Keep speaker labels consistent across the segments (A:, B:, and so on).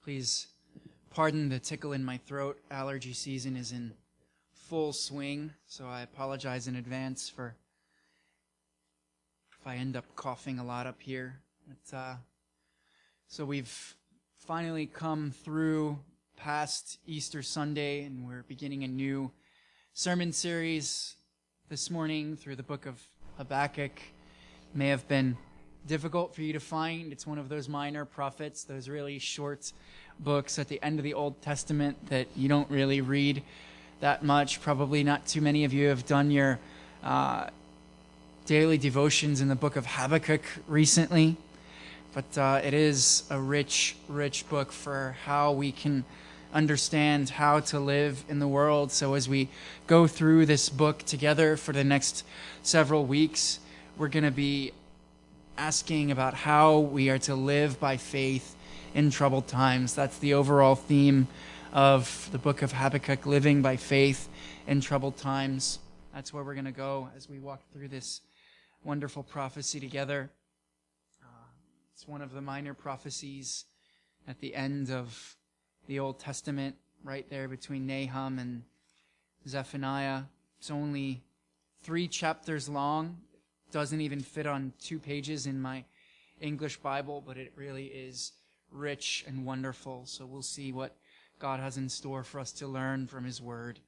A: Please pardon the tickle in my throat. Allergy season is in full swing, so I apologize in advance for if I end up coughing a lot up here. So we've finally come through past Easter Sunday, and we're beginning a new sermon series this morning through the book of Habakkuk. May have been difficult for you to find. It's one of those minor prophets, those really short books at the end of the Old Testament that you don't really read that much. Probably not too many of you have done your daily devotions in the book of Habakkuk recently, but it is a rich book for how we can understand how to live in the world. So as we go through this book together for the next several weeks, we're going to be asking about how we are to live by faith in troubled times. That's the overall theme of the book of Habakkuk, living by faith in troubled times. That's where we're going to go as we walk through this wonderful prophecy together. It's one of the minor prophecies at the end of the Old Testament, right there between Nahum and Zephaniah. It's only 3 chapters long. Doesn't even fit on 2 pages in my English Bible, but it really is rich and wonderful. So we'll see what God has in store for us to learn from His Word.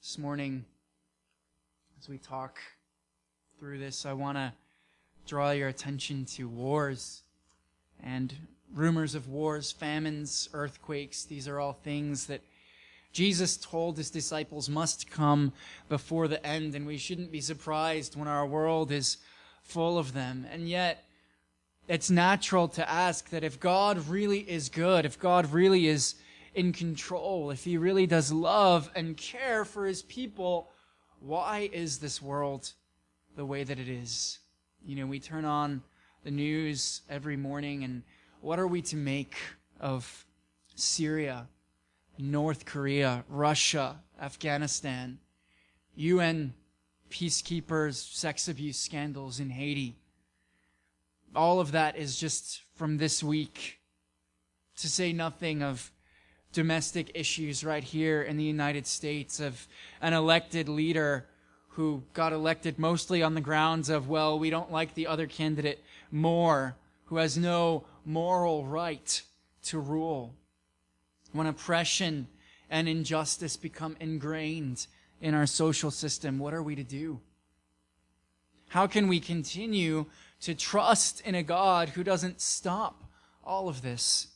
A: This morning, as we talk through this, I want to draw your attention to wars and rumors of wars, famines, earthquakes. These are all things that Jesus told His disciples must come before the end, and we shouldn't be surprised when our world is full of them. And yet, it's natural to ask that if God really is good, if God really is in control, if He really does love and care for His people, why is this world the way that it is? You know, we turn on the news every morning, and what are we to make of Syria, North Korea, Russia, Afghanistan, UN peacekeepers, sex abuse scandals in Haiti? All of that is just from this week, to say nothing of domestic issues right here in the United States, of an elected leader who got elected mostly on the grounds of, well, we don't like the other candidate more, who has no moral right to rule. When oppression and injustice become ingrained in our social system, what are we to do? How can we continue to trust in a God who doesn't stop all of this?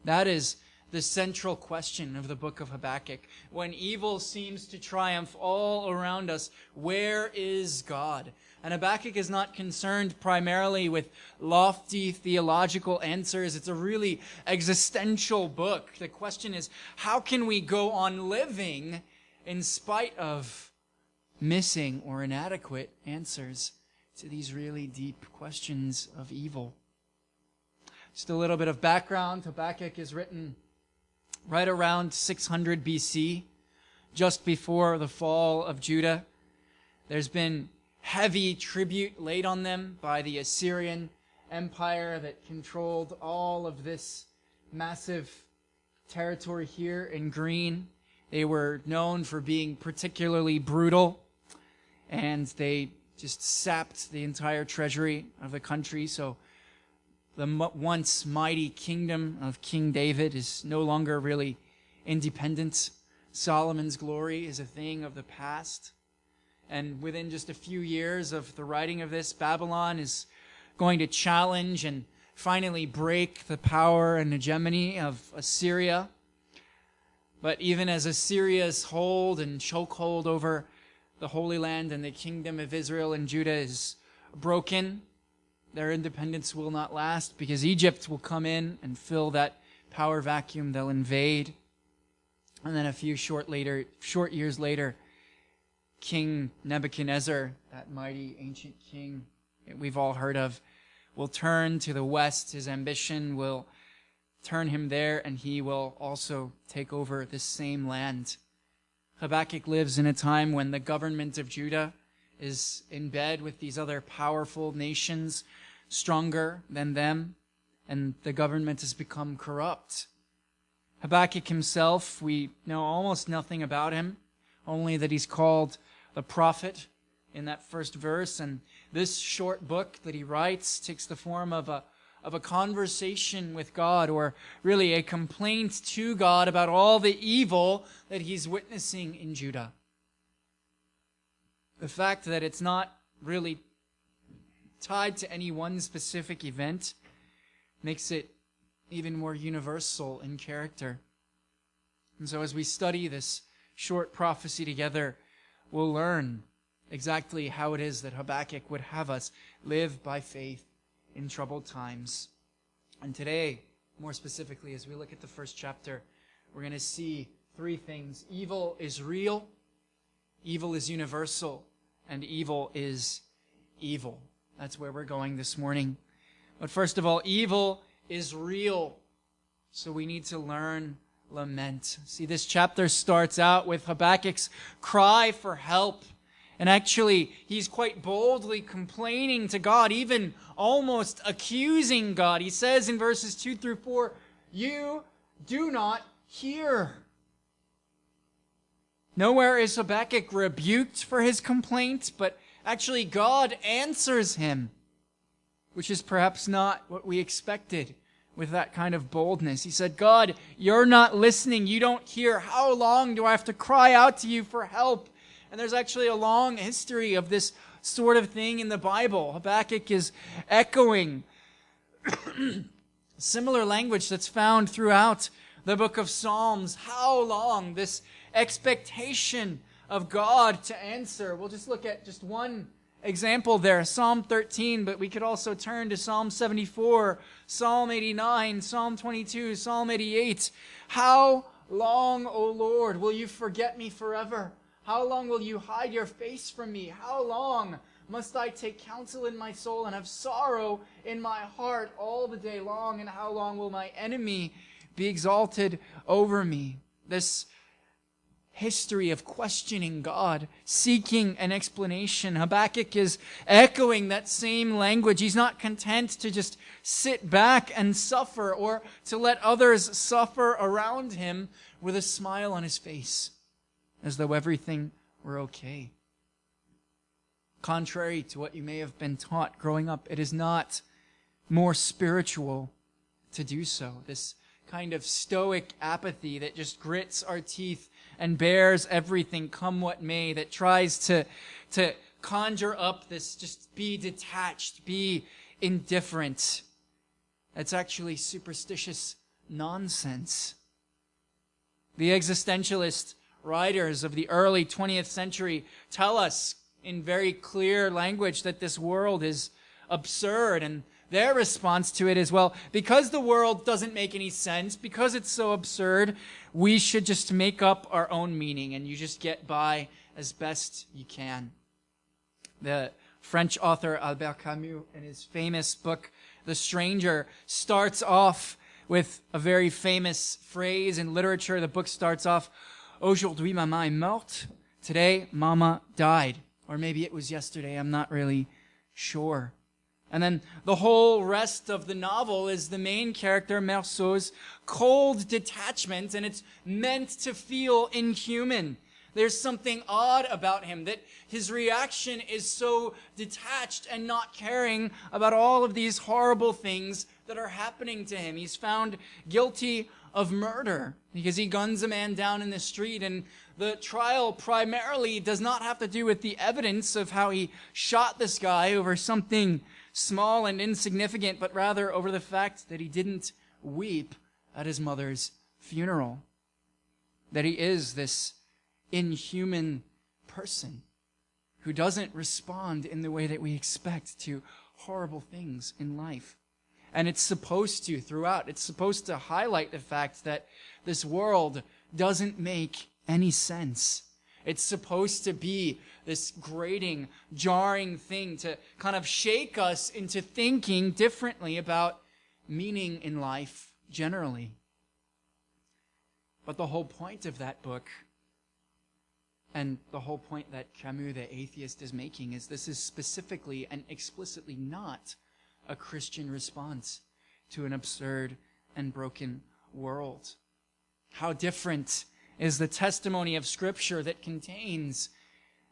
A: That is the central question of the book of Habakkuk. When evil seems to triumph all around us, where is God? And Habakkuk is not concerned primarily with lofty theological answers. It's a really existential book. The question is, how can we go on living in spite of missing or inadequate answers to these really deep questions of evil? Just a little bit of background. Habakkuk is written right around 600 BC, just before the fall of Judah. There's been heavy tribute laid on them by the Assyrian Empire that controlled all of this massive territory here in green. They were known for being particularly brutal, and they just sapped the entire treasury of the country. So the once mighty kingdom of King David is no longer really independent. Solomon's glory is a thing of the past. And within just a few years of the writing of this, Babylon is going to challenge and finally break the power and hegemony of Assyria. But even as Assyria's hold and chokehold over the Holy Land and the kingdom of Israel and Judah is broken, their independence will not last, because Egypt will come in and fill that power vacuum. They'll invade. And then a few short years later, King Nebuchadnezzar, that mighty ancient king that we've all heard of, will turn to the west. His ambition will turn him there, and he will also take over this same land. Habakkuk lives in a time when the government of Judah is in bed with these other powerful nations, stronger than them. and the government has become corrupt. Habakkuk himself, we know almost nothing about him, only that he's called the prophet in that first verse. And this short book that he writes takes the form of a conversation with God, or really a complaint to God about all the evil that he's witnessing in Judah. The fact that it's not really tied to any one specific event makes it even more universal in character. And so as we study this short prophecy together, we'll learn exactly how it is that Habakkuk would have us live by faith in troubled times. And today, more specifically, as we look at the first chapter, we're going to see three things. Evil is real, evil is universal, and evil is evil. That's where we're going this morning. But first of all, evil is real. So we need to learn lament. See, this chapter starts out with Habakkuk's cry for help. And actually, he's quite boldly complaining to God, even almost accusing God. He says in verses 2 through 4, "You do not hear." Nowhere is Habakkuk rebuked for his complaint, but actually God answers him, which is perhaps not what we expected with that kind of boldness. He said, "God, you're not listening. You don't hear. How long do I have to cry out to you for help?" And there's actually a long history of this sort of thing in the Bible. Habakkuk is echoing similar language that's found throughout the book of Psalms. How long? This expectation of God to answer. We'll just look at just one example there, Psalm 13, but we could also turn to Psalm 74, Psalm 89, Psalm 22, Psalm 88. How long, O Lord, will you forget me forever? How long will you hide your face from me? How long must I take counsel in my soul and have sorrow in my heart all the day long? And how long will my enemy be exalted over me? This history of questioning God, seeking an explanation. Habakkuk is echoing that same language. He's not content to just sit back and suffer, or to let others suffer around him with a smile on his face, as though everything were okay. Contrary to what you may have been taught growing up, it is not more spiritual to do so. This kind of stoic apathy that just grits our teeth and bears everything, come what may, that tries to conjure up this just be detached, be indifferent. That's actually superstitious nonsense. The existentialist writers of the early 20th century tell us in very clear language that this world is absurd, and their response to it is, well, because the world doesn't make any sense, because it's so absurd, we should just make up our own meaning, and you just get by as best you can. The French author Albert Camus, in his famous book, The Stranger, starts off with a very famous phrase in literature. The book starts off, "Aujourd'hui, maman est morte." Today, mama died. Or maybe it was yesterday, I'm not really sure. And then the whole rest of the novel is the main character, Meursault's cold detachment, and it's meant to feel inhuman. There's something odd about him, that his reaction is so detached and not caring about all of these horrible things that are happening to him. He's found guilty of murder because he guns a man down in the street, and the trial primarily does not have to do with the evidence of how he shot this guy over something small and insignificant, but rather over the fact that he didn't weep at his mother's funeral. That he is this inhuman person who doesn't respond in the way that we expect to horrible things in life. And it's supposed to, throughout, it's supposed to highlight the fact that this world doesn't make any sense. It's supposed to be this grating, jarring thing to kind of shake us into thinking differently about meaning in life generally. But the whole point of that book, and the whole point that Camus, the atheist, is making, is this is specifically and explicitly not a Christian response to an absurd and broken world. How different is the testimony of Scripture that contains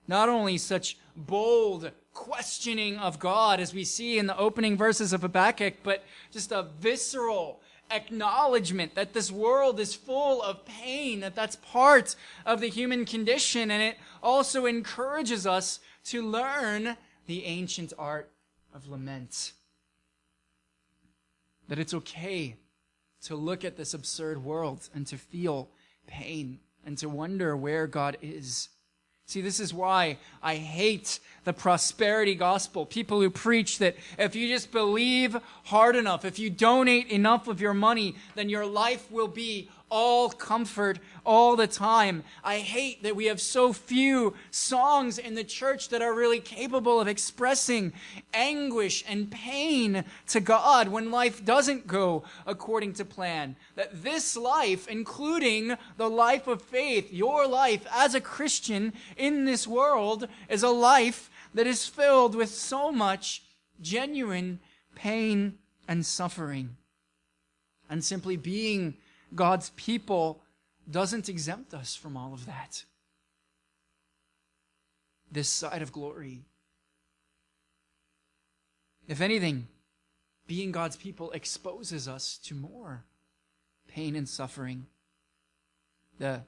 A: not only such bold questioning of God as we see in the opening verses of Habakkuk, but just a visceral acknowledgement that this world is full of pain, that that's part of the human condition, and it also encourages us to learn the ancient art of lament. That it's okay to look at this absurd world and to feel pain and to wonder where God is. See, this is why I hate the prosperity gospel. People who preach that if you just believe hard enough, if you donate enough of your money, then your life will be all comfort all the time. I hate that we have so few songs in the church that are really capable of expressing anguish and pain to God when life doesn't go according to plan. That this life, including the life of faith, your life as a Christian in this world, is a life that is filled with so much genuine pain and suffering. And simply being God's people doesn't exempt us from all of that. This side of glory. If anything, being God's people exposes us to more pain and suffering. The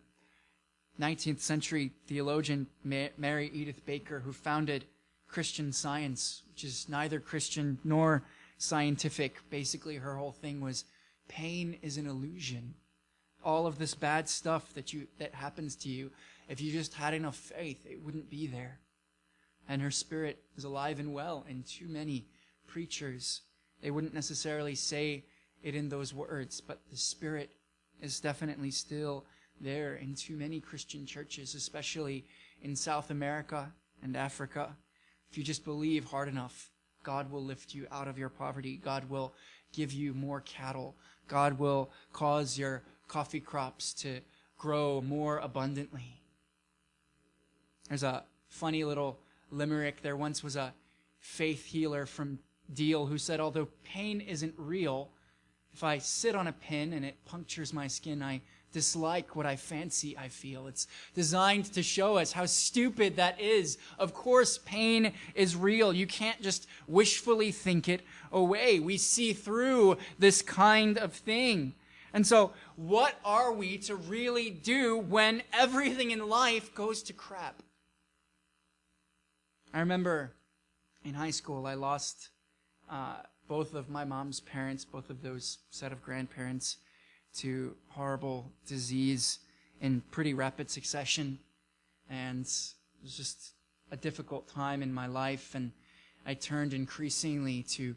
A: 19th century theologian Mary Edith Baker, who founded Christian Science, which is neither Christian nor scientific, basically her whole thing was pain is an illusion. All of this bad stuff that happens to you, if you just had enough faith, it wouldn't be there. And her spirit is alive and well in too many preachers. They wouldn't necessarily say it in those words, but the spirit is definitely still there in too many Christian churches, especially in South America and Africa. If you just believe hard enough, God will lift you out of your poverty. God will give you more cattle. God will cause your coffee crops to grow more abundantly. There's a funny little limerick. There once was a faith healer from Deal who said, although pain isn't real, if I sit on a pin and it punctures my skin, I dislike what I fancy I feel. It's designed to show us how stupid that is. Of course, pain is real. You can't just wishfully think it away. We see through this kind of thing. And so, what are we to really do when everything in life goes to crap? I remember in high school, I lost both of my mom's parents, both of those set of grandparents, to horrible disease in pretty rapid succession. And it was just a difficult time in my life, and I turned increasingly to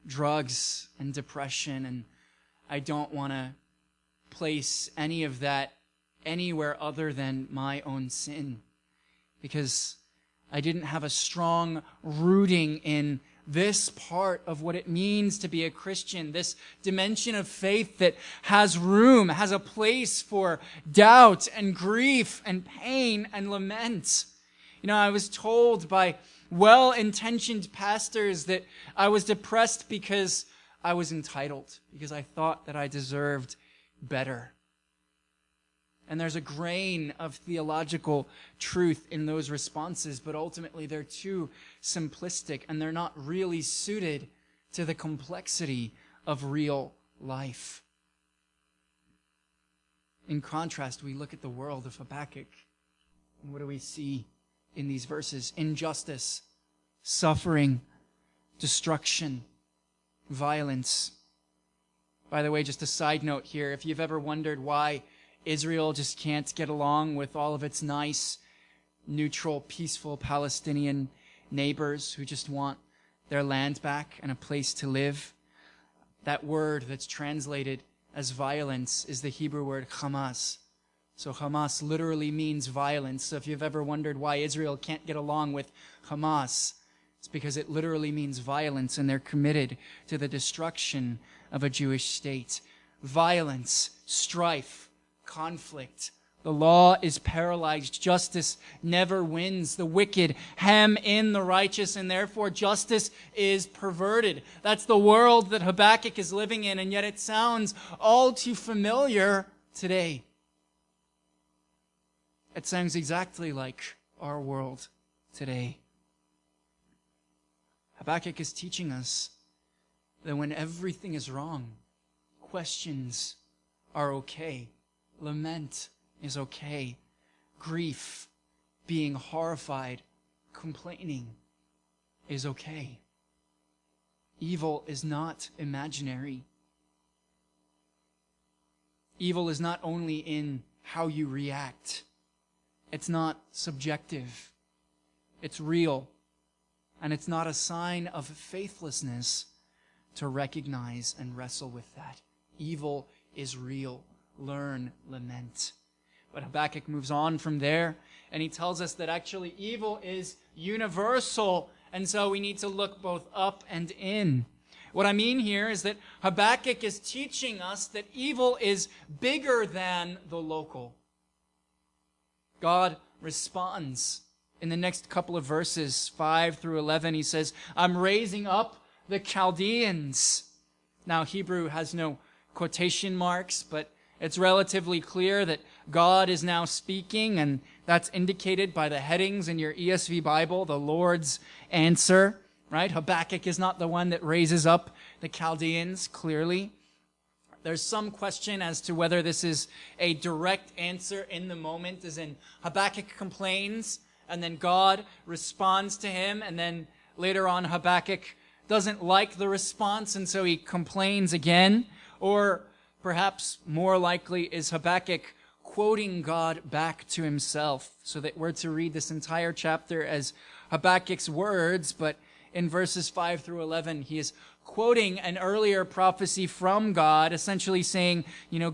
A: drugs and depression, and I don't want to place any of that anywhere other than my own sin, because I didn't have a strong rooting in this part of what it means to be a Christian, this dimension of faith that has room, has a place for doubt and grief and pain and lament. You know, I was told by well-intentioned pastors that I was depressed because I was entitled, because I thought that I deserved better. And there's a grain of theological truth in those responses, but ultimately they're too simplistic and they're not really suited to the complexity of real life. In contrast, we look at the world of Habakkuk, and what do we see in these verses? Injustice, suffering, destruction, violence. By the way, just a side note here, if you've ever wondered why Israel just can't get along with all of its nice, neutral, peaceful Palestinian neighbors who just want their land back and a place to live, that word that's translated as violence is the Hebrew word Hamas. So Hamas literally means violence. So if you've ever wondered why Israel can't get along with Hamas, it's because it literally means violence, and they're committed to the destruction of a Jewish state. Violence, strife, conflict, The law is paralyzed. Justice never wins. The wicked hem in the righteous, and therefore justice is perverted. That's the world that Habakkuk is living in, and yet it sounds all too familiar today. It sounds exactly like our world today. Habakkuk is teaching us that when everything is wrong, questions are okay. Lament is okay. Grief, being horrified, complaining is okay. Evil is not imaginary. Evil is not only in how you react. It's not subjective. It's real. And it's not a sign of faithlessness to recognize and wrestle with that. Evil is real. Learn, lament. But Habakkuk moves on from there, and he tells us that actually evil is universal, and so we need to look both up and in. What I mean here is that Habakkuk is teaching us that evil is bigger than the local. God responds. In the next couple of verses, 5 through 11, he says, I'm raising up the Chaldeans. Now, Hebrew has no quotation marks, but it's relatively clear that God is now speaking, and that's indicated by the headings in your ESV Bible, the Lord's answer, right? Habakkuk is not the one that raises up the Chaldeans, clearly. There's some question as to whether this is a direct answer in the moment, as in Habakkuk complains, and then God responds to him, and then later on Habakkuk doesn't like the response, and so he complains again. Or perhaps more likely is Habakkuk quoting God back to himself, so that we're to read this entire chapter as Habakkuk's words, but in verses 5 through 11, he is quoting an earlier prophecy from God, essentially saying,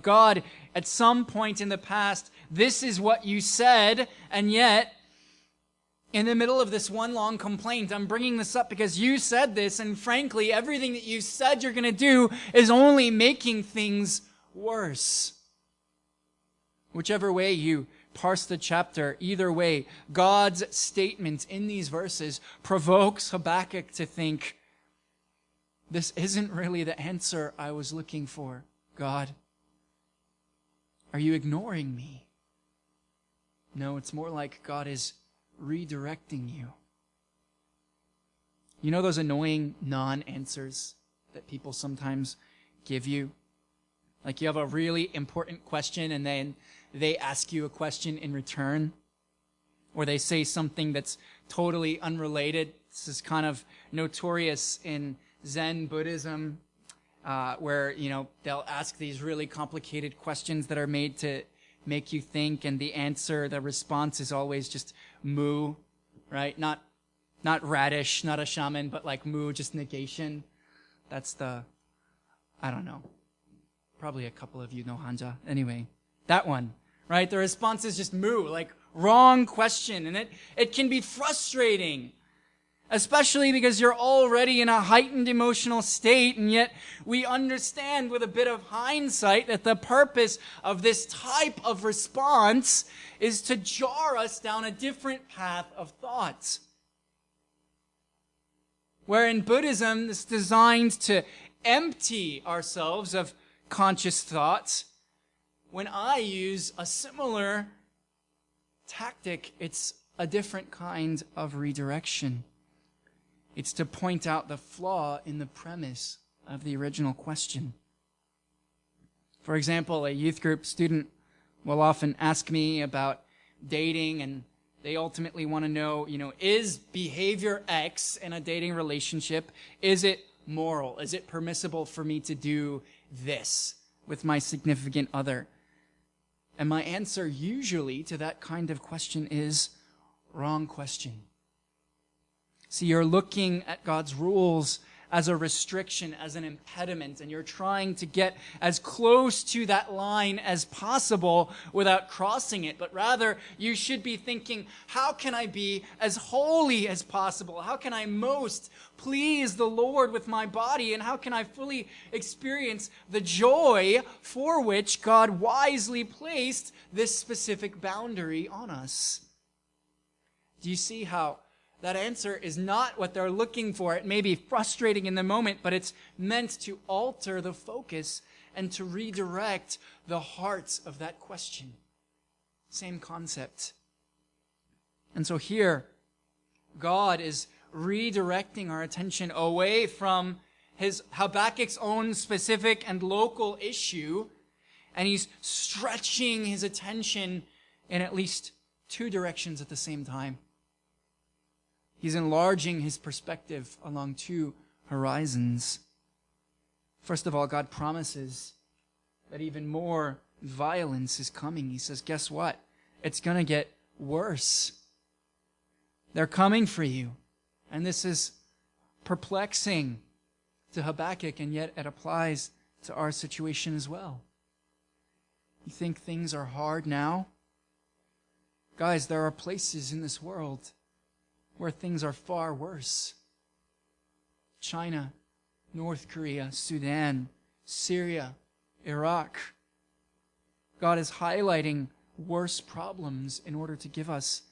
A: God, at some point in the past, this is what you said, and yet, in the middle of this one long complaint, I'm bringing this up because you said this, and frankly, everything that you said you're going to do is only making things worse. Whichever way you parse the chapter, either way, God's statement in these verses provokes Habakkuk to think, this isn't really the answer I was looking for, God. Are you ignoring me? No, it's more like God is redirecting you. You know those annoying non-answers that people sometimes give you? Like you have a really important question and then they ask you a question in return, or they say something that's totally unrelated. This is kind of notorious in Zen Buddhism, where, they'll ask these really complicated questions that are made to make you think, and the response is always just mu, right? Not radish, not a shaman, but like mu, just negation. That's I don't know. Probably a couple of you know Hanja. Anyway, that one, right? The response is just mu, like wrong question. And it can be frustrating, especially because you're already in a heightened emotional state, and yet we understand with a bit of hindsight that the purpose of this type of response is to jar us down a different path of thought. Where in Buddhism, it's designed to empty ourselves of conscious thoughts. When I use a similar tactic, it's a different kind of redirection. It's to point out the flaw in the premise of the original question. For example, a youth group student will often ask me about dating, and they ultimately want to know, is behavior X in a dating relationship, is it moral? Is it permissible for me to do this with my significant other? And my answer usually to that kind of question is, wrong question. See, you're looking at God's rules as a restriction, as an impediment, and you're trying to get as close to that line as possible without crossing it. But rather, you should be thinking, how can I be as holy as possible? How can I most please the Lord with my body? And how can I fully experience the joy for which God wisely placed this specific boundary on us? Do you see how that answer is not what they're looking for? It may be frustrating in the moment, but it's meant to alter the focus and to redirect the hearts of that question. Same concept. And so here, God is redirecting our attention away from his Habakkuk's own specific and local issue, and he's stretching his attention in at least two directions at the same time. He's enlarging his perspective along two horizons. First of all, God promises that even more violence is coming. He says, guess what? It's going to get worse. They're coming for you. And this is perplexing to Habakkuk, and yet it applies to our situation as well. You think things are hard now? Guys, there are places in this world where things are far worse. China, North Korea, Sudan, Syria, Iraq. God is highlighting worse problems in order to give us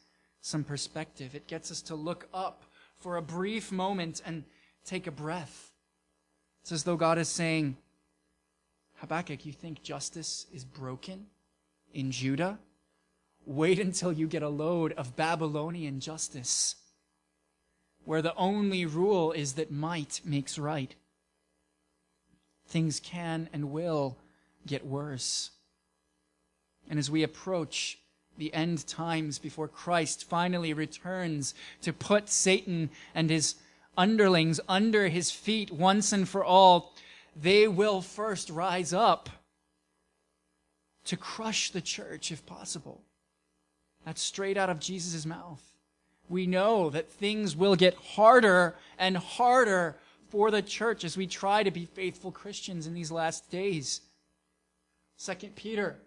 A: some perspective. It gets us to look up for a brief moment and take a breath. It's as though God is saying, Habakkuk, you think justice is broken in Judah? Wait until you get a load of Babylonian justice, where the only rule is that might makes right. Things can and will get worse. And as we approach the end times before Christ finally returns to put Satan and his underlings under his feet once and for all, they will first rise up to crush the church if possible. That's straight out of Jesus' mouth. We know that things will get harder and harder for the church as we try to be faithful Christians in these last days. 2 Peter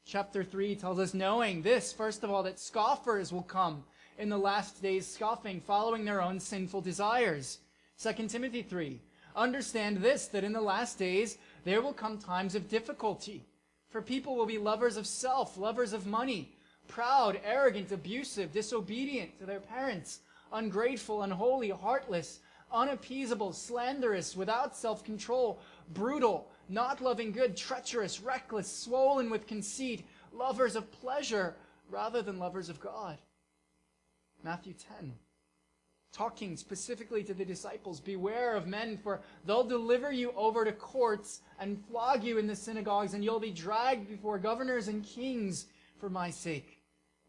A: chapter 3 tells us, knowing this, first of all, that scoffers will come in the last days, scoffing, following their own sinful desires. 2 Timothy 3, understand this, that in the last days there will come times of difficulty. For people will be lovers of self, lovers of money, proud, arrogant, abusive, disobedient to their parents, ungrateful, unholy, heartless, unappeasable, slanderous, without self-control, brutal, not loving good, treacherous, reckless, swollen with conceit, lovers of pleasure rather than lovers of God. Matthew 10, talking specifically to the disciples, beware of men, for they'll deliver you over to courts and flog you in the synagogues, and you'll be dragged before governors and kings for my sake.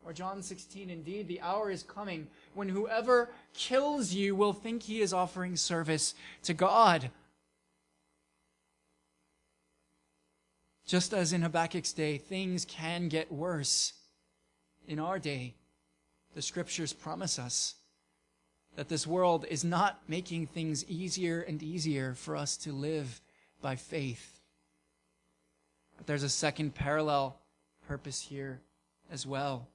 A: Or John 16, indeed, the hour is coming when whoever kills you will think he is offering service to God. Just as in Habakkuk's day, things can get worse. In our day, the scriptures promise us that this world is not making things easier and easier for us to live by faith. But there's a second parallel purpose here as well.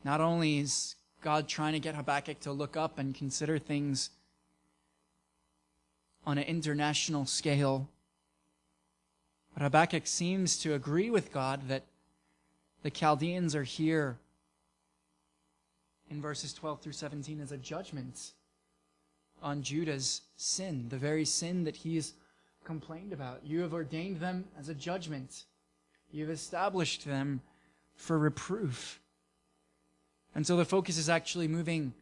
A: Not only is God trying to get Habakkuk to look up and consider things on an international scale, but Habakkuk seems to agree with God that the Chaldeans are here in verses 12 through 17 as a judgment on Judah's sin, the very sin that he's complained about. You have ordained them as a judgment. You've established them for reproof. And so the focus is actually moving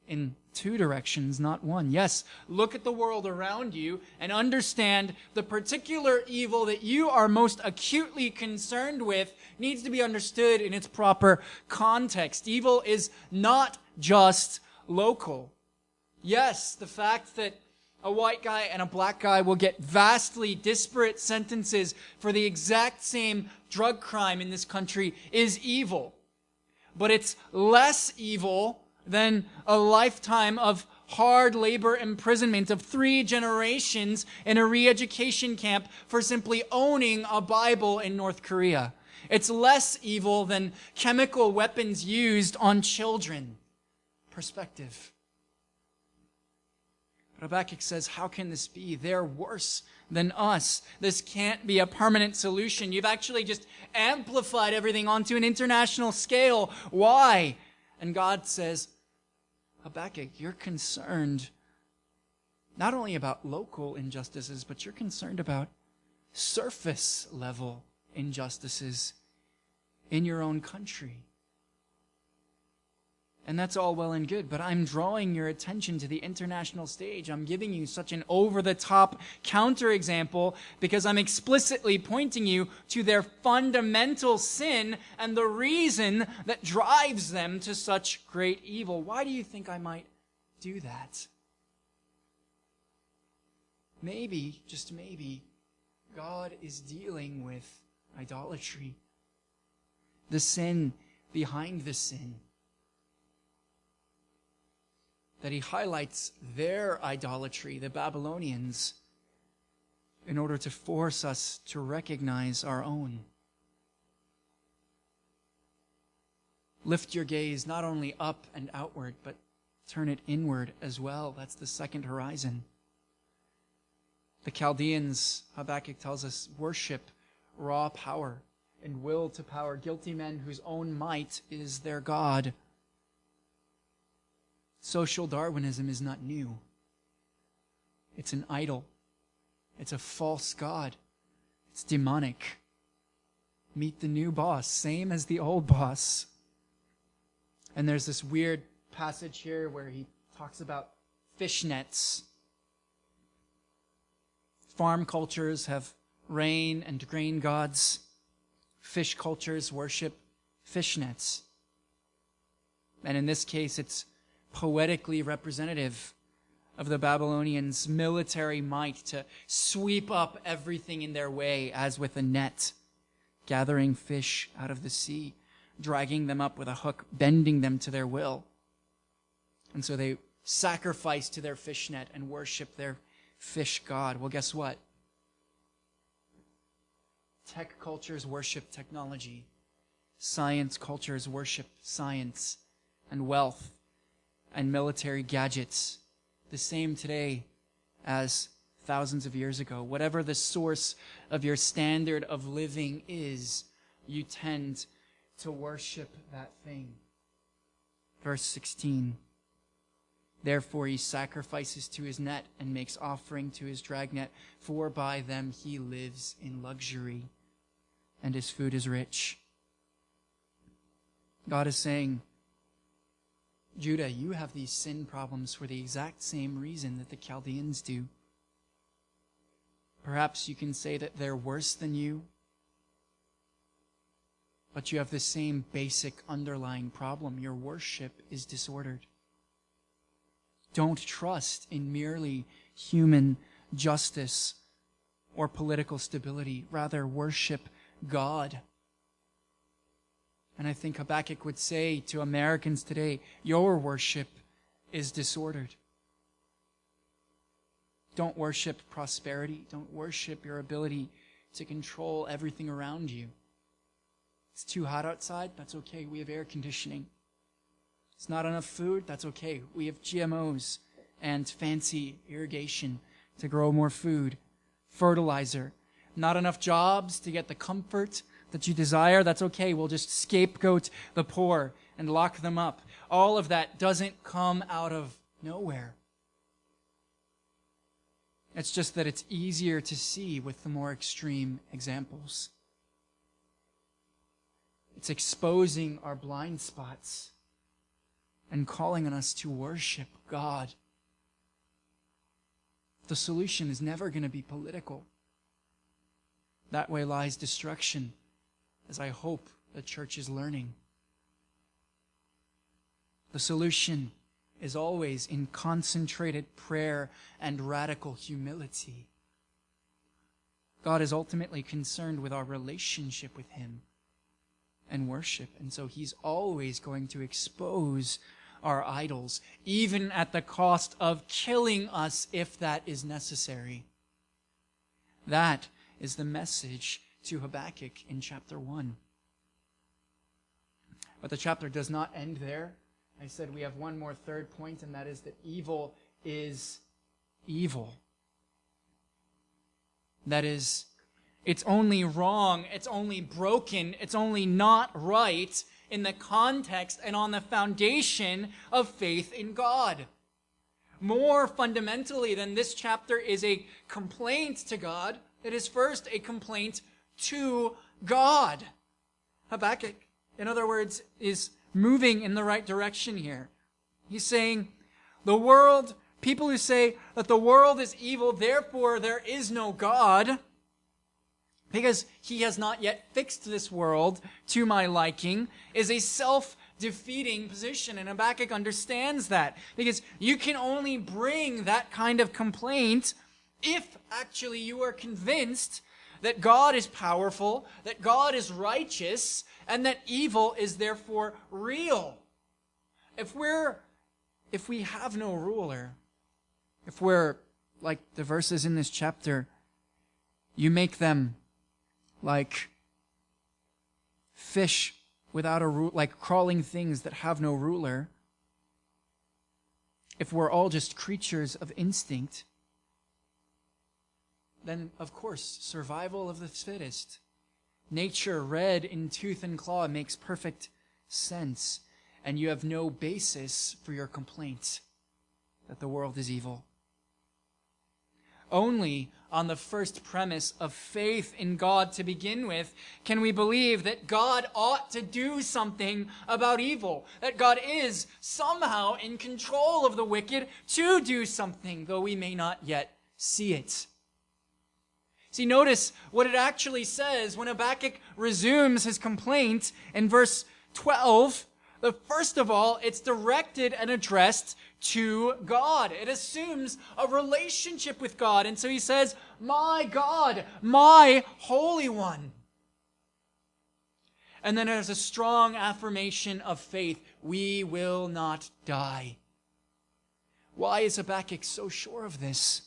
A: in two directions, not one. Yes, look at the world around you and understand the particular evil that you are most acutely concerned with needs to be understood in its proper context. Evil is not just local. Yes, the fact that a white guy and a black guy will get vastly disparate sentences for the exact same drug crime in this country is evil. But it's less evil than a lifetime of hard labor imprisonment of 3 generations in a re-education camp for simply owning a Bible in North Korea. It's less evil than chemical weapons used on children. Perspective. But Habakkuk says, how can this be? They're worse than us. This can't be a permanent solution. You've actually just amplified everything onto an international scale. Why? And God says, Habakkuk, you're concerned not only about local injustices, but you're concerned about surface level injustices in your own country. And that's all well and good, but I'm drawing your attention to the international stage. I'm giving you such an over-the-top counterexample because I'm explicitly pointing you to their fundamental sin and the reason that drives them to such great evil. Why do you think I might do that? Maybe, just maybe, God is dealing with idolatry. The sin behind the sin. That he highlights their idolatry, the Babylonians, in order to force us to recognize our own. Lift your gaze not only up and outward, but turn it inward as well. That's the second horizon. The Chaldeans, Habakkuk tells us, worship raw power and will to power, guilty men whose own might is their God. Social Darwinism is not new. It's an idol. It's a false god. It's demonic. Meet the new boss, same as the old boss. And there's this weird passage here where he talks about fishnets. Farm cultures have rain and grain gods. Fish cultures worship fishnets. And in this case, it's poetically representative of the Babylonians' military might to sweep up everything in their way as with a net, gathering fish out of the sea, dragging them up with a hook, bending them to their will. And so they sacrifice to their fish net and worship their fish god. Well, guess what? Tech cultures worship technology. Science cultures worship science and wealth and military gadgets, the same today as thousands of years ago. Whatever the source of your standard of living is, you tend to worship that thing. Verse 16. Therefore he sacrifices to his net and makes offering to his dragnet, for by them he lives in luxury, and his food is rich. God is saying, Judah, you have these sin problems for the exact same reason that the Chaldeans do. Perhaps you can say that they're worse than you, but you have the same basic underlying problem. Your worship is disordered. Don't trust in merely human justice or political stability. Rather, worship God. And I think Habakkuk would say to Americans today, your worship is disordered. Don't worship prosperity. Don't worship your ability to control everything around you. It's too hot outside? That's okay. We have air conditioning. It's not enough food? That's okay. We have GMOs and fancy irrigation to grow more food. Fertilizer. Not enough jobs to get the comfort that you desire? That's okay. We'll just scapegoat the poor and lock them up. All of that doesn't come out of nowhere. It's just that it's easier to see with the more extreme examples. It's exposing our blind spots and calling on us to worship God. The solution is never going to be political. That way lies destruction, as I hope the church is learning. The solution is always in concentrated prayer and radical humility. God is ultimately concerned with our relationship with Him and worship, and so He's always going to expose our idols, even at the cost of killing us if that is necessary. That is the message to Habakkuk in chapter 1. But the chapter does not end there. I said we have one more third point, and that is that evil is evil. That is, it's only wrong, it's only broken, it's only not right in the context and on the foundation of faith in God. More fundamentally than this chapter is a complaint to God, it is first a complaint to God. Habakkuk, in other words, is moving in the right direction here. He's saying, the world, people who say that the world is evil, therefore there is no God, because he has not yet fixed this world to my liking, is a self-defeating position. And Habakkuk understands that, because you can only bring that kind of complaint if actually you are convinced that God is powerful, that God is righteous, and that evil is therefore real. If we have no ruler, if we're like the verses in this chapter, you make them like fish without a ruler, like crawling things that have no ruler. If we're all just creatures of instinct, then of course, survival of the fittest. Nature red in tooth and claw makes perfect sense, and you have no basis for your complaint that the world is evil. Only on the first premise of faith in God to begin with can we believe that God ought to do something about evil, that God is somehow in control of the wicked to do something, though we may not yet see it. See, notice what it actually says when Habakkuk resumes his complaint in verse 12. First of all, it's directed and addressed to God. It assumes a relationship with God. And so he says, my God, my Holy One. And then there's a strong affirmation of faith. We will not die. Why is Habakkuk so sure of this?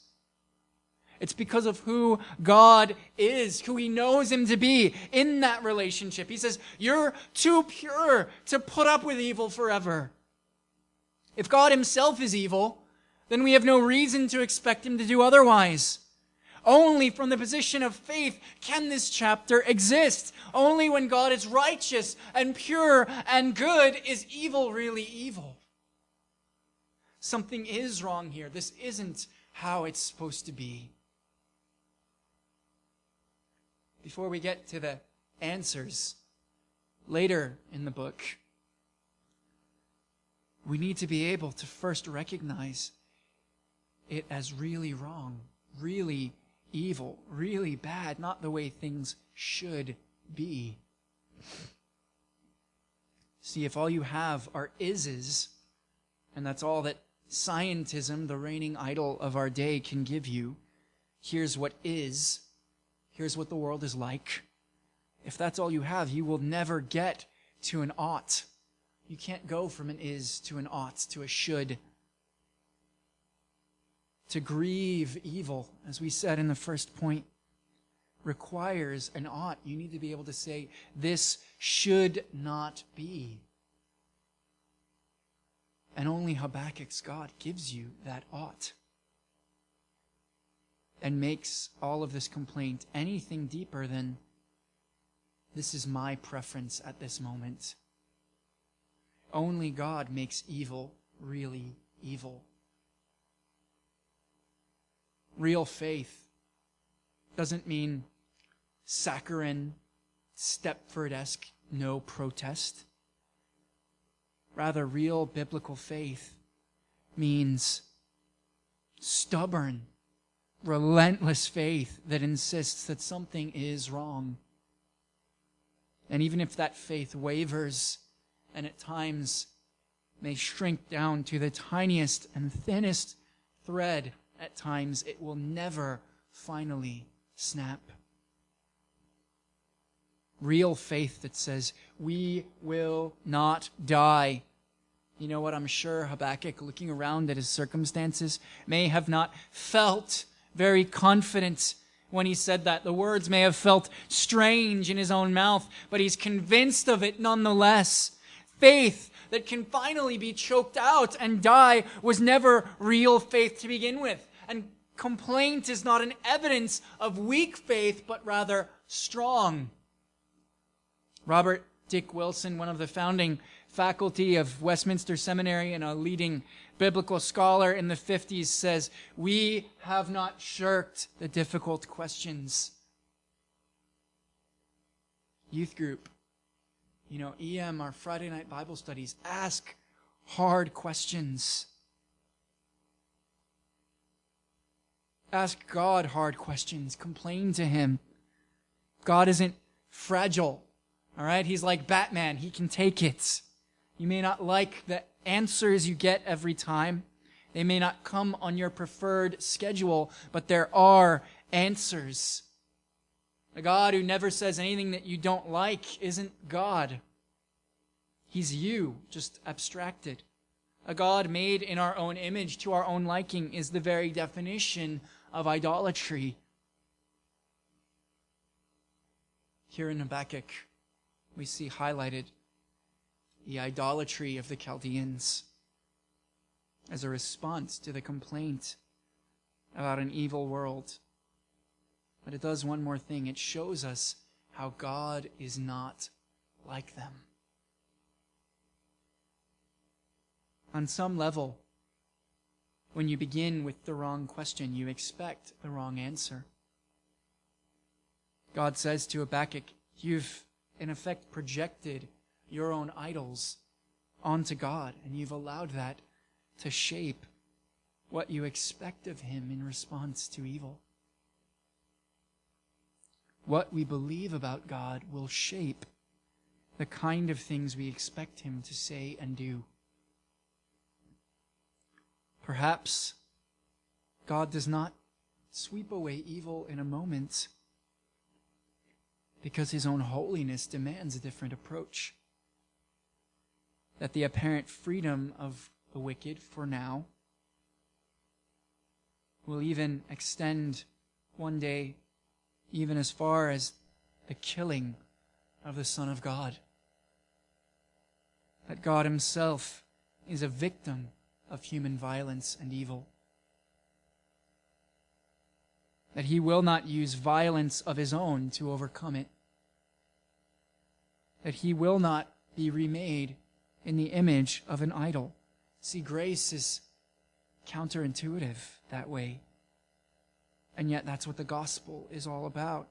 A: It's because of who God is, who he knows him to be in that relationship. He says, you're too pure to put up with evil forever. If God himself is evil, then we have no reason to expect him to do otherwise. Only from the position of faith can this chapter exist. Only when God is righteous and pure and good is evil really evil. Something is wrong here. This isn't how it's supposed to be. Before we get to the answers later in the book, we need to be able to first recognize it as really wrong, really evil, really bad, not the way things should be. See, if all you have are ises, and that's all that scientism, the reigning idol of our day, can give you, here's what is, here's what the world is like. If that's all you have, you will never get to an ought. You can't go from an is to an ought, to a should. To grieve evil, as we said in the first point, requires an ought. You need to be able to say, this should not be. And only Habakkuk's God gives you that ought. And makes all of this complaint anything deeper than, this is my preference at this moment. Only God makes evil really evil. Real faith doesn't mean saccharine, Stepford-esque no protest. Rather, real biblical faith means stubborn, relentless faith that insists that something is wrong. And even if that faith wavers and at times may shrink down to the tiniest and thinnest thread, at times it will never finally snap. Real faith that says, we will not die. You know what? I'm sure Habakkuk, looking around at his circumstances, may have not felt very confident when he said that. The words may have felt strange in his own mouth, but he's convinced of it nonetheless. Faith that can finally be choked out and die was never real faith to begin with. And complaint is not an evidence of weak faith, but rather strong. Robert Dick Wilson, one of the founding faculty of Westminster Seminary and a leading biblical scholar in the 50s, says, "We have not shirked the difficult questions." Youth group, EM, our Friday night Bible studies, ask hard questions. Ask God hard questions. Complain to Him. God isn't fragile, all right? He's like Batman. He can take it. You may not like the answers you get every time. They may not come on your preferred schedule, but there are answers. A God who never says anything that you don't like isn't God. He's you, just abstracted. A God made in our own image, to our own liking, is the very definition of idolatry. Here in Habakkuk, we see highlighted the idolatry of the Chaldeans as a response to the complaint about an evil world. But it does one more thing. It shows us how God is not like them. On some level, when you begin with the wrong question, you expect the wrong answer. God says to Habakkuk, you've in effect projected your own idols onto God, and you've allowed that to shape what you expect of Him in response to evil. What we believe about God will shape the kind of things we expect Him to say and do. Perhaps God does not sweep away evil in a moment because His own holiness demands a different approach. That the apparent freedom of the wicked for now will even extend one day even as far as the killing of the Son of God. That God Himself is a victim of human violence and evil. That He will not use violence of His own to overcome it. That He will not be remade in the image of an idol. See, grace is counterintuitive that way. And yet that's what the gospel is all about.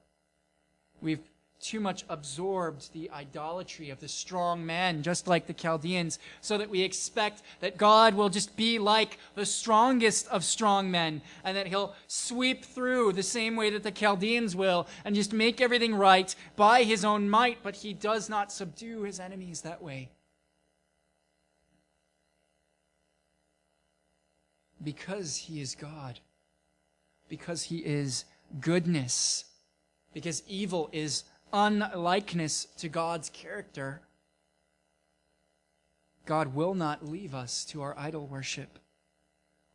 A: We've too much absorbed the idolatry of the strong man, just like the Chaldeans, so that we expect that God will just be like the strongest of strong men, and that He'll sweep through the same way that the Chaldeans will, and just make everything right by His own might, but He does not subdue His enemies that way. Because He is God. Because He is goodness. Because evil is unlikeness to God's character. God will not leave us to our idol worship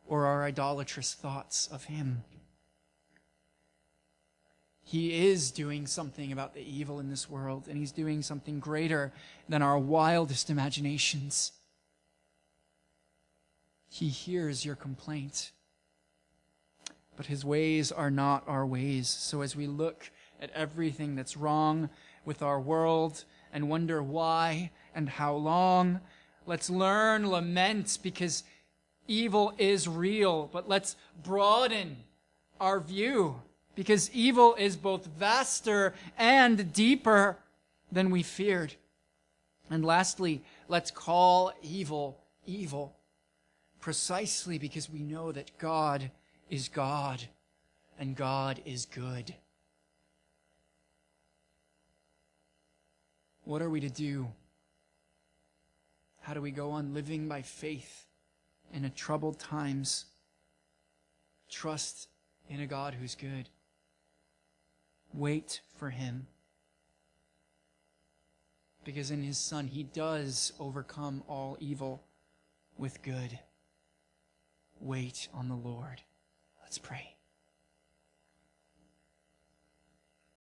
A: or our idolatrous thoughts of Him. He is doing something about the evil in this world, and He's doing something greater than our wildest imaginations. He hears your complaint, but His ways are not our ways. So as we look at everything that's wrong with our world and wonder why and how long, let's learn lament, because evil is real, but let's broaden our view, because evil is both vaster and deeper than we feared. And lastly, let's call evil evil, precisely because we know that God is God and God is good. What are we to do? How do we go on living by faith in a troubled times? Trust in a God who's good. Wait for Him. Because in His Son, He does overcome all evil with good. Wait on the Lord. Let's pray.